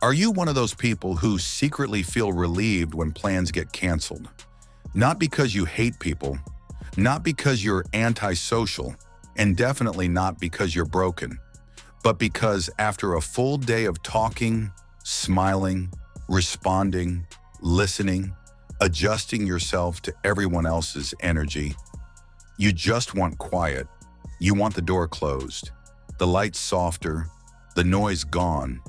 Are you one of those people who secretly feel relieved when plans get canceled? Not because you hate people, not because you're antisocial, and definitely not because you're broken, but because after a full day of talking, smiling, responding, listening, adjusting yourself to everyone else's energy, you just want quiet. You want the door closed, the lights softer, the noise gone.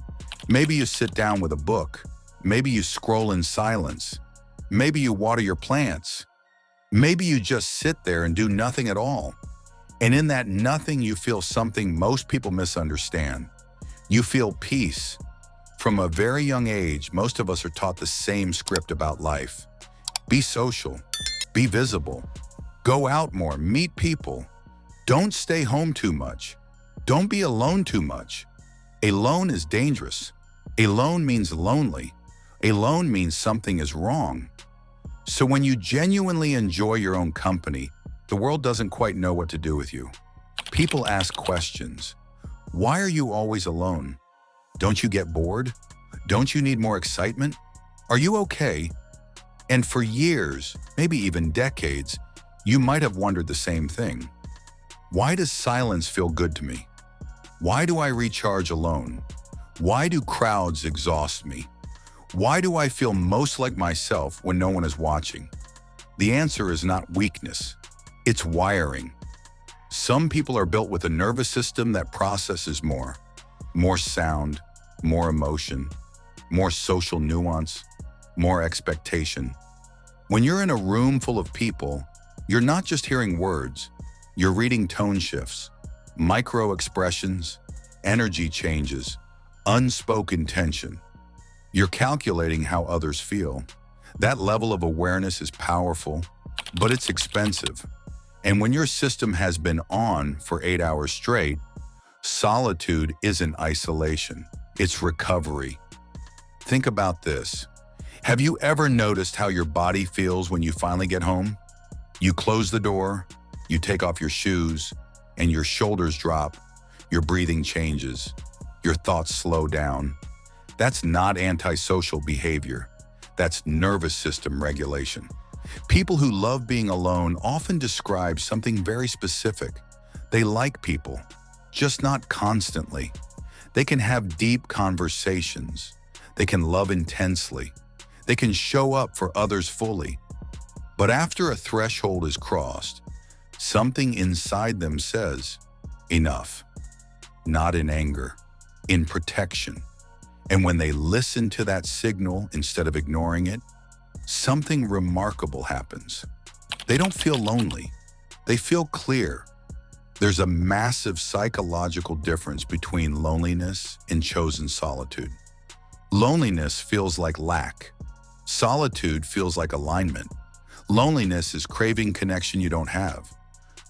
Maybe you sit down with a book. Maybe you scroll in silence. Maybe you water your plants. Maybe you just sit there and do nothing at all. And in that nothing, you feel something most people misunderstand. You feel peace. From a very young age, most of us are taught the same script about life. Be social. Be visible. Go out more. Meet people. Don't stay home too much. Don't be alone too much. Alone is dangerous. Alone means lonely. Alone means something is wrong. So when you genuinely enjoy your own company, the world doesn't quite know what to do with you. People ask questions. Why are you always alone? Don't you get bored? Don't you need more excitement? Are you okay? And for years, maybe even decades, you might have wondered the same thing. Why does silence feel good to me? Why do I recharge alone? Why do crowds exhaust me? Why do I feel most like myself when no one is watching? The answer is not weakness. It's wiring. Some people are built with a nervous system that processes more sound, more emotion, more social nuance, more expectation. When you're in a room full of people, you're not just hearing words, you're reading tone shifts, micro expressions, energy changes, unspoken tension. You're calculating how others feel. That level of awareness is powerful, but it's expensive. And when your system has been on for 8 hours straight, solitude isn't isolation, it's recovery. Think about this. Have you ever noticed how your body feels when you finally get home? You close the door, you take off your shoes, and your shoulders drop, your breathing changes, your thoughts slow down. That's not antisocial behavior. That's nervous system regulation. People who love being alone often describe something very specific. They like people, just not constantly. They can have deep conversations. They can love intensely. They can show up for others fully. But after a threshold is crossed, something inside them says, enough. Not in anger, in protection. And when they listen to that signal instead of ignoring it, something remarkable happens. They don't feel lonely. They feel clear. There's a massive psychological difference between loneliness and chosen solitude. Loneliness feels like lack. Solitude feels like alignment. Loneliness is craving connection you don't have.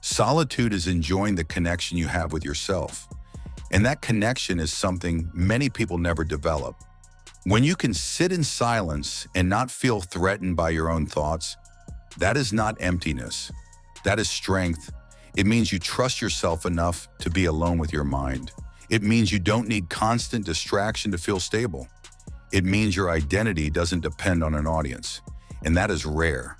Solitude is enjoying the connection you have with yourself. And that connection is something many people never develop. When you can sit in silence and not feel threatened by your own thoughts, that is not emptiness. That is strength. It means you trust yourself enough to be alone with your mind. It means you don't need constant distraction to feel stable. It means your identity doesn't depend on an audience. And that is rare,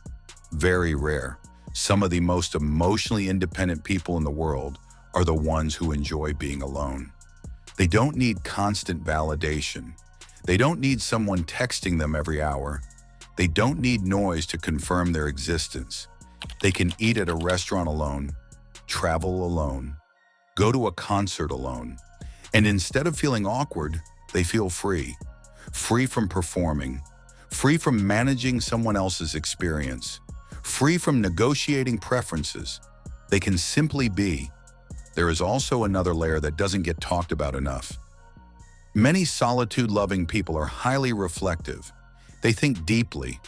very rare. Some of the most emotionally independent people in the world are the ones who enjoy being alone. They don't need constant validation. They don't need someone texting them every hour. They don't need noise to confirm their existence. They can eat at a restaurant alone, travel alone, go to a concert alone. And instead of feeling awkward, they feel free. Free from performing, free from managing someone else's experience, free from negotiating preferences. They can simply be. There is also another layer that doesn't get talked about enough. Many solitude-loving people are highly reflective. They think deeply.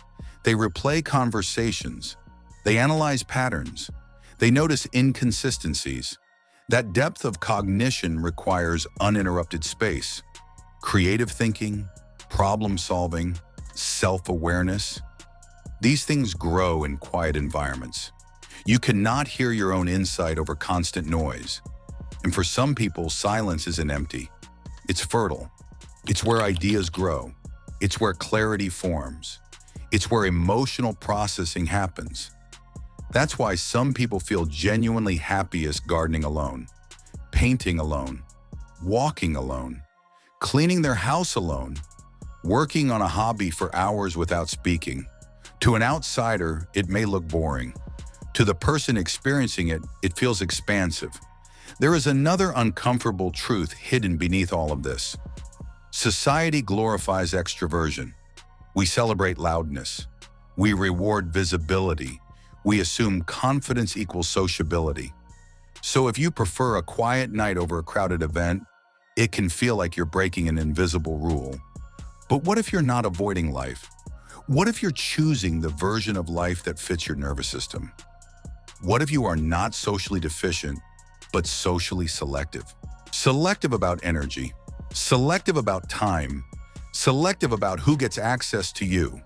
They replay conversations. They analyze patterns. They notice inconsistencies. That depth of cognition requires uninterrupted space. Creative thinking, problem-solving, self-awareness. These things grow in quiet environments. You cannot hear your own insight over constant noise. And for some people, silence isn't empty. It's fertile. It's where ideas grow. It's where clarity forms. It's where emotional processing happens. That's why some people feel genuinely happiest gardening alone, painting alone, walking alone, cleaning their house alone, working on a hobby for hours without speaking. To an outsider, it may look boring. To the person experiencing it, it feels expansive. There is another uncomfortable truth hidden beneath all of this. Society glorifies extroversion. We celebrate loudness. We reward visibility. We assume confidence equals sociability. So if you prefer a quiet night over a crowded event, it can feel like you're breaking an invisible rule. But what if you're not avoiding life? What if you're choosing the version of life that fits your nervous system? What if you are not socially deficient, but socially selective? Selective about energy, selective about time, selective about who gets access to you.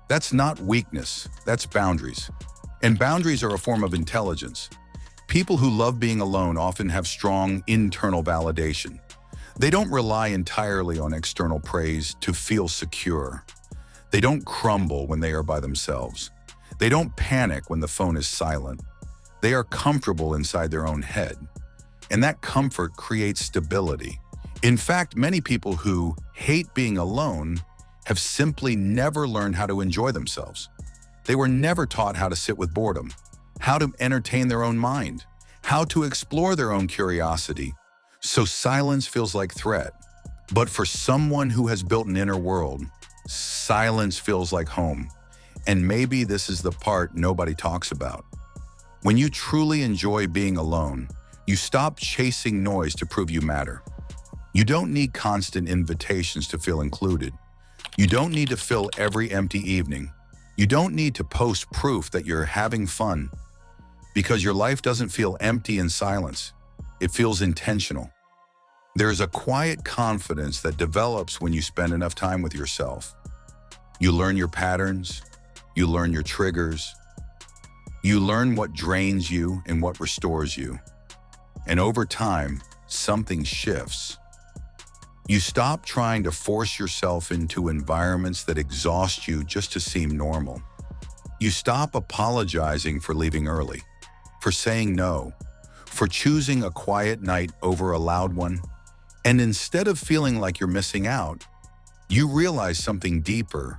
That's not weakness, that's boundaries. And boundaries are a form of intelligence. People who love being alone often have strong internal validation. They don't rely entirely on external praise to feel secure. They don't crumble when they are by themselves. They don't panic when the phone is silent. They are comfortable inside their own head. And that comfort creates stability. In fact, many people who hate being alone have simply never learned how to enjoy themselves. They were never taught how to sit with boredom, how to entertain their own mind, how to explore their own curiosity. So silence feels like threat. But for someone who has built an inner world, silence feels like home. And maybe this is the part nobody talks about. When you truly enjoy being alone, you stop chasing noise to prove you matter. You don't need constant invitations to feel included. You don't need to fill every empty evening. You don't need to post proof that you're having fun, because your life doesn't feel empty in silence. It feels intentional. There's a quiet confidence that develops when you spend enough time with yourself. You learn your patterns, you learn your triggers, you learn what drains you and what restores you. And over time, something shifts. You stop trying to force yourself into environments that exhaust you just to seem normal. You stop apologizing for leaving early, for saying no, for choosing a quiet night over a loud one. And instead of feeling like you're missing out, you realize something deeper.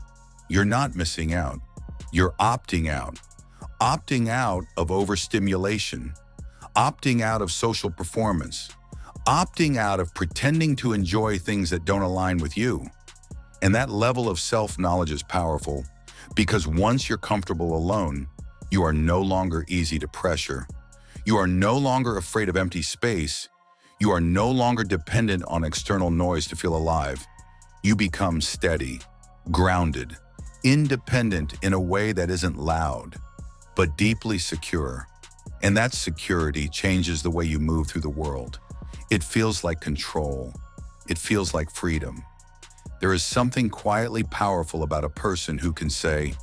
You're not missing out. You're opting out. Opting out of overstimulation. Opting out of social performance. Opting out of pretending to enjoy things that don't align with you. And that level of self-knowledge is powerful, because once you're comfortable alone, you are no longer easy to pressure. You are no longer afraid of empty space. You are no longer dependent on external noise to feel alive. You become steady, grounded, independent in a way that isn't loud, but deeply secure. And that security changes the way you move through the world. It feels like control. It feels like freedom. There is something quietly powerful about a person who can say,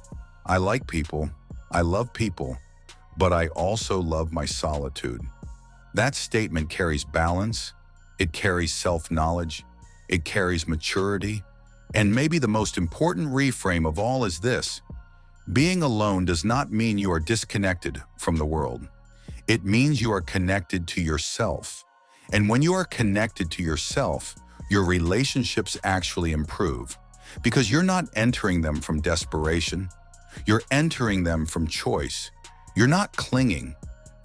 I like people, I love people, but I also love my solitude. That statement carries balance, it carries self-knowledge, it carries maturity, and maybe the most important reframe of all is this: being alone does not mean you are disconnected from the world. It means you are connected to yourself. And when you are connected to yourself, your relationships actually improve, because you're not entering them from desperation. You're entering them from choice. You're not clinging.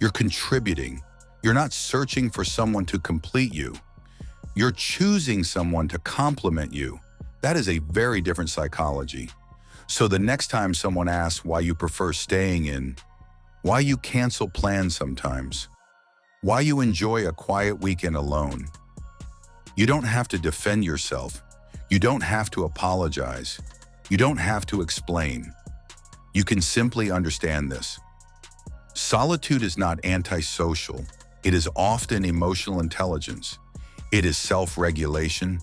You're contributing. You're not searching for someone to complete you. You're choosing someone to complement you. That is a very different psychology. So the next time someone asks why you prefer staying in, why you cancel plans sometimes, why you enjoy a quiet weekend alone, you don't have to defend yourself. You don't have to apologize. You don't have to explain. You can simply understand this. Solitude is not antisocial. It is often emotional intelligence. It is self-regulation.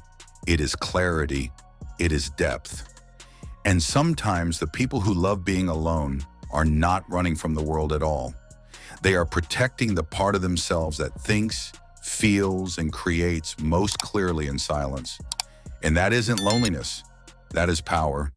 It is clarity. It is depth. And sometimes the people who love being alone are not running from the world at all. They are protecting the part of themselves that thinks, feels, and creates most clearly in silence. And that isn't loneliness. That is power.